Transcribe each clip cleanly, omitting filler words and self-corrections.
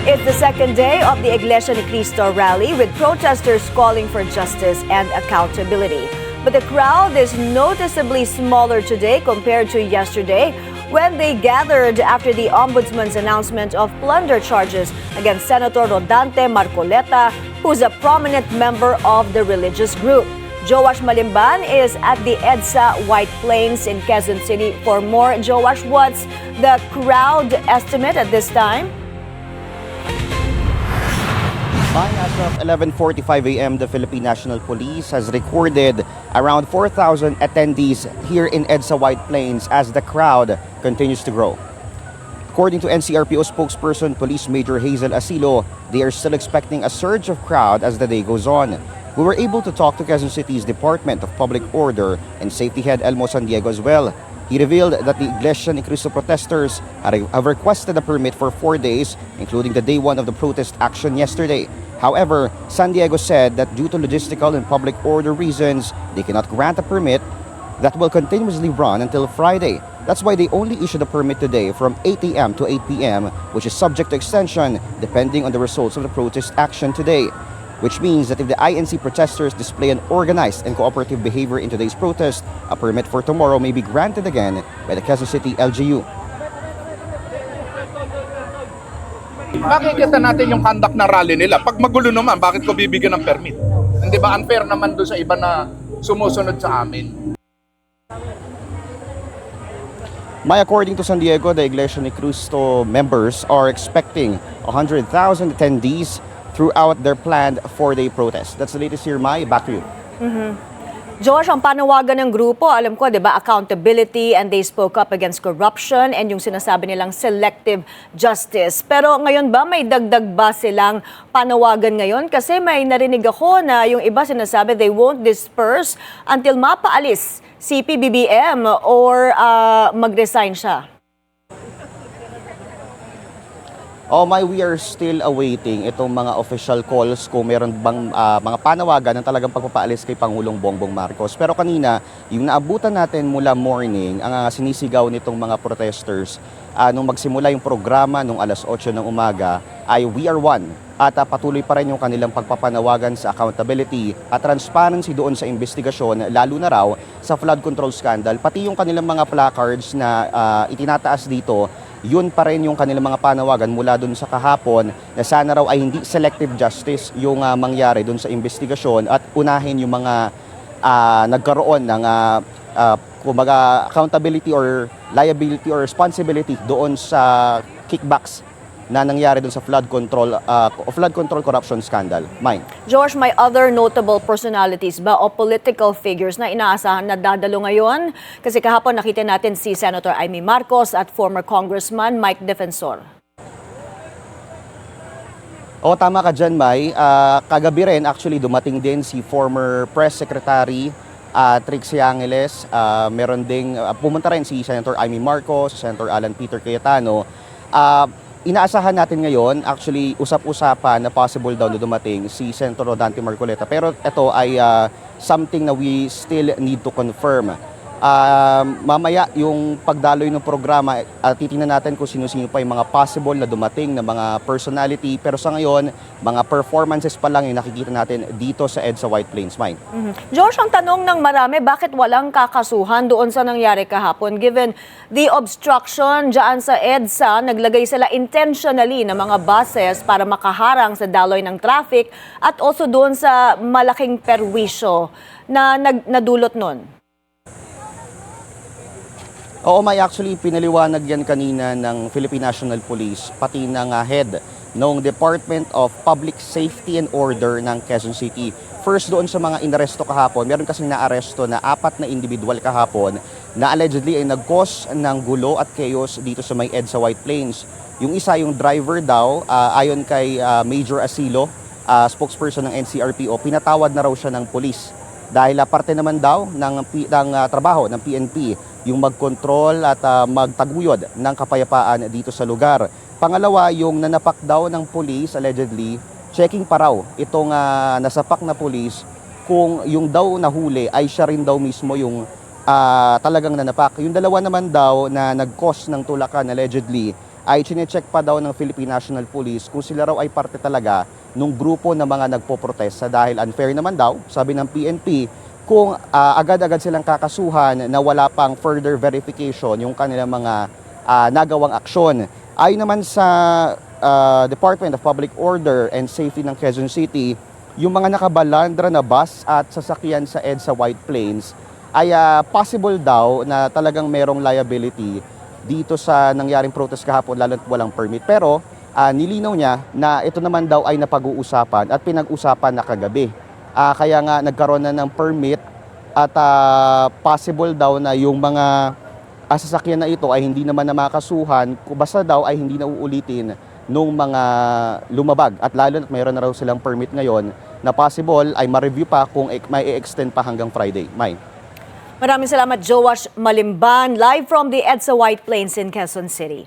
It's the second day of the Iglesia ni Cristo rally with protesters calling for justice and accountability. But the crowd is noticeably smaller today compared to yesterday when they gathered after the Ombudsman's announcement of plunder charges against Senator Rodante Marcoleta, who's a prominent member of the religious group. Joash Malimban is at the EDSA White Plains in Quezon City for more. Joash, what's the crowd estimate at this time? As of 11:45 a.m., the Philippine National Police has recorded around 4,000 attendees here in EDSA White Plains as the crowd continues to grow. According to NCRPO spokesperson Police Major Hazel Asilo, they are still expecting a surge of crowd as the day goes on. We were able to talk to Quezon City's Department of Public Order and Safety Head Elmo San Diego as well. He revealed that the Iglesia ni Cristo protesters have requested a permit for 4 days, including the day 1 of the protest action yesterday. However, San Diego said that due to logistical and public order reasons, they cannot grant a permit that will continuously run until Friday. That's why they only issued a permit today from 8 a.m. to 8 p.m., which is subject to extension depending on the results of the protest action today. Which means that if the INC protesters display an organized and cooperative behavior in today's protest, a permit for tomorrow may be granted again by the Quezon City LGU. Makikita natin yung conduct na rally nila. Pag magulo naman, bakit ko bibigyan ng permit? Hindi ba unfair naman doon sa iba na sumusunod sa amin? According to San Diego, the Iglesia ni Cristo members are expecting 100,000 attendees throughout their planned 4-day protest. That's the latest here, Mai. Back to you. Josh, ang panawagan ng grupo, alam ko, di ba, accountability, and they spoke up against corruption and yung sinasabi nilang selective justice. Pero ngayon ba, may dagdag ba silang panawagan ngayon? Kasi may narinig ako na yung iba sinasabi they won't disperse until mapaalis si PBBM or mag-resign siya. We are still awaiting itong mga official calls kung meron bang mga panawagan ng talagang pagpapaalis kay Pangulong Bongbong Marcos. Pero kanina, yung naabutan natin mula morning, ang sinisigaw nitong mga protesters nung magsimula yung programa nung alas 8 ng umaga ay "We are one". At patuloy pa rin yung kanilang pagpapanawagan sa accountability at transparency doon sa investigasyon, lalo na raw sa flood control scandal. Pati yung kanilang mga placards na itinataas dito, yun pa rin yung kanilang mga panawagan mula dun sa kahapon na sana raw ay hindi selective justice yung mangyari dun sa investigasyon at unahin yung mga nagkaroon ng kumbaga accountability or liability or responsibility doon sa kickbacks na nangyari dun sa flood control corruption scandal. Mine. George, may other notable personalities ba o political figures na inaasahan na dadalo ngayon? Kasi kahapon nakita natin si Senator Amy Marcos at former Congressman Mike Defensor. Tama ka dyan, Mai. Kagabi rin, actually, dumating din si former Press Secretary Trixie Angeles. Meron ding, pumunta rin si Senator Amy Marcos, Senator Alan Peter Cayetano. Inaasahan natin ngayon, actually, usap-usapan na possible daw na dumating si Senator Rodante Marcoleta. Pero ito ay something na we still need to confirm. Mamaya, yung pagdaloy ng programa, titingnan natin kung sino-sino pa yung mga possible na dumating na mga personality. Pero sa ngayon, mga performances pa lang yung nakikita natin dito sa EDSA White Plains. Mine. George, ang tanong ng marami, bakit walang kakasuhan doon sa nangyari kahapon? Given the obstruction dyan sa EDSA, naglagay sila intentionally ng mga buses para makaharang sa daloy ng traffic at also doon sa malaking perwisyo na nadulot nun. May actually pinaliwanag yan kanina ng Philippine National Police, pati ng head ng Department of Public Safety and Order ng Quezon City. First, doon sa mga inaresto kahapon, meron kasing naaresto na 4 na individual kahapon na allegedly ay nag-cause ng gulo at chaos dito sa may EDSA White Plains. Yung isa, yung driver daw, ayon kay Major Asilo, spokesperson ng NCRPO, pinatawad na raw siya ng pulis. Dahil parte naman daw ng trabaho ng PNP yung mag-control at magtaguyod ng kapayapaan dito sa lugar. Pangalawa, yung nanapak daw ng police, allegedly, checking pa raw itong nasapak na police kung yung daw nahuli ay siya rin daw mismo yung talagang nanapak. Yung dalawa naman daw na nag-cause ng tulakan, allegedly, ay chinecheck pa daw ng Philippine National Police kung sila raw ay parte talaga nung grupo ng mga nagpoprotesta dahil unfair naman daw, sabi ng PNP, kung agad-agad silang kakasuhan na wala pang further verification yung kanilang mga nagawang aksyon. Ayon naman sa Department of Public Order and Safety ng Quezon City, yung mga nakabalandra na bus at sasakyan sa EDSA White Plains ay possible daw na talagang merong liability dito sa nangyaring protest kahapon, lalo na walang permit. Pero nilinaw niya na ito naman daw ay napag-uusapan at pinag-usapan na kagabi. Kaya nga nagkaroon na ng permit at possible daw na yung mga sasakyan na ito ay hindi naman na makasuhan, basta daw ay hindi na uulitin nung mga lumabag. At lalo na mayroon na raw silang permit ngayon na possible ay ma-review pa kung may extend pa hanggang Friday. May. Maraming salamat, Joash Malimban, live from the EDSA White Plains in Quezon City.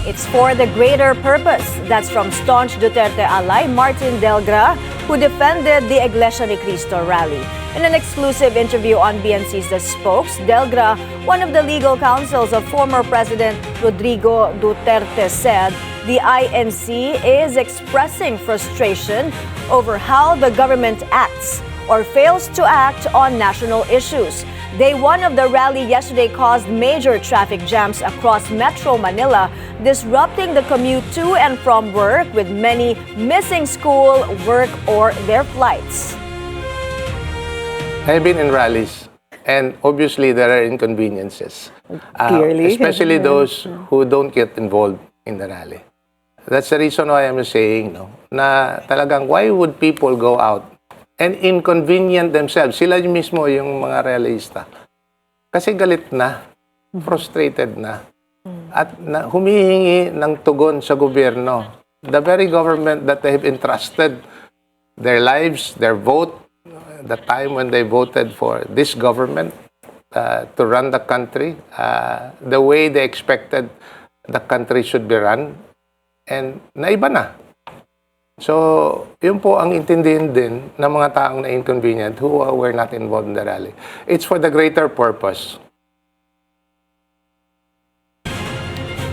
It's for the greater purpose. That's from staunch Duterte ally Martin Delgra, who defended the Iglesia ni Cristo rally. In an exclusive interview on BNC's The Spokes, Delgra, one of the legal counsels of former President Rodrigo Duterte, said the INC is expressing frustration over how the government acts or fails to act on national issues. Day one of the rally yesterday caused major traffic jams across Metro Manila, disrupting the commute to and from work, with many missing school, work, or their flights. I've been in rallies, and obviously there are inconveniences, Clearly. especially those who don't get involved in the rally. That's the reason why I'm saying, na talagang why would people go out and inconvenient themselves? Sila mismo yung mga realista. Kasi galit na, frustrated na, at humihingi ng tugon sa gobyerno. The very government that they have entrusted their lives, their vote, the time when they voted for this government to run the country, the way they expected the country should be run, and naiba na. So, yun po ang intindihin din ng mga taong na inconvenient who were not involved in the rally. It's for the greater purpose.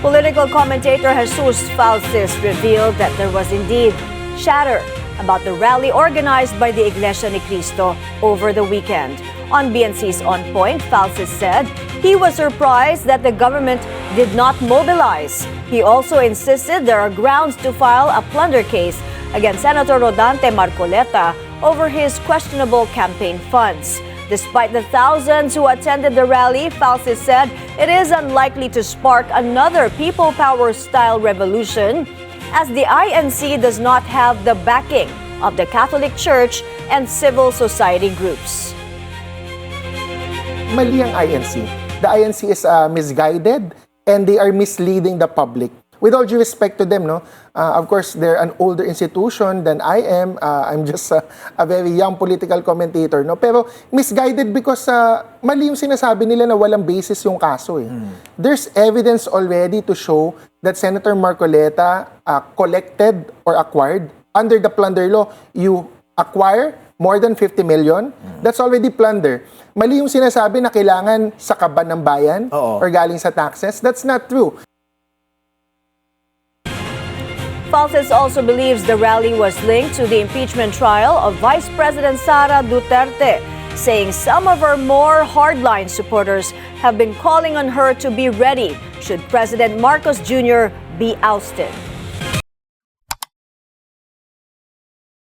Political commentator Jesus Falsis revealed that there was indeed chatter about the rally organized by the Iglesia ni Cristo over the weekend. On BNC's On Point, Falsis said he was surprised that the government did not mobilize. He also insisted there are grounds to file a plunder case against Senator Rodante Marcoleta over his questionable campaign funds. Despite the thousands who attended the rally, Falsis said it is unlikely to spark another people power-style revolution, as the INC does not have the backing of the Catholic Church and civil society groups. Mali ang INC. The INC is misguided and they are misleading the public. With all due respect to them, of course, they're an older institution than I am. I'm just a very young political commentator. Pero misguided because mali yung sinasabi nila na walang basis yung kaso. There's evidence already to show that Senator Marcoleta collected or acquired under the plunder law. You acquire more than 50 million, that's already plunder. Mali yung sinasabi na kailangan sa kaban ng bayan or galing sa taxes. That's not true. Falsis also believes the rally was linked to the impeachment trial of Vice President Sara Duterte, saying some of her more hardline supporters have been calling on her to be ready should President Marcos Jr. be ousted.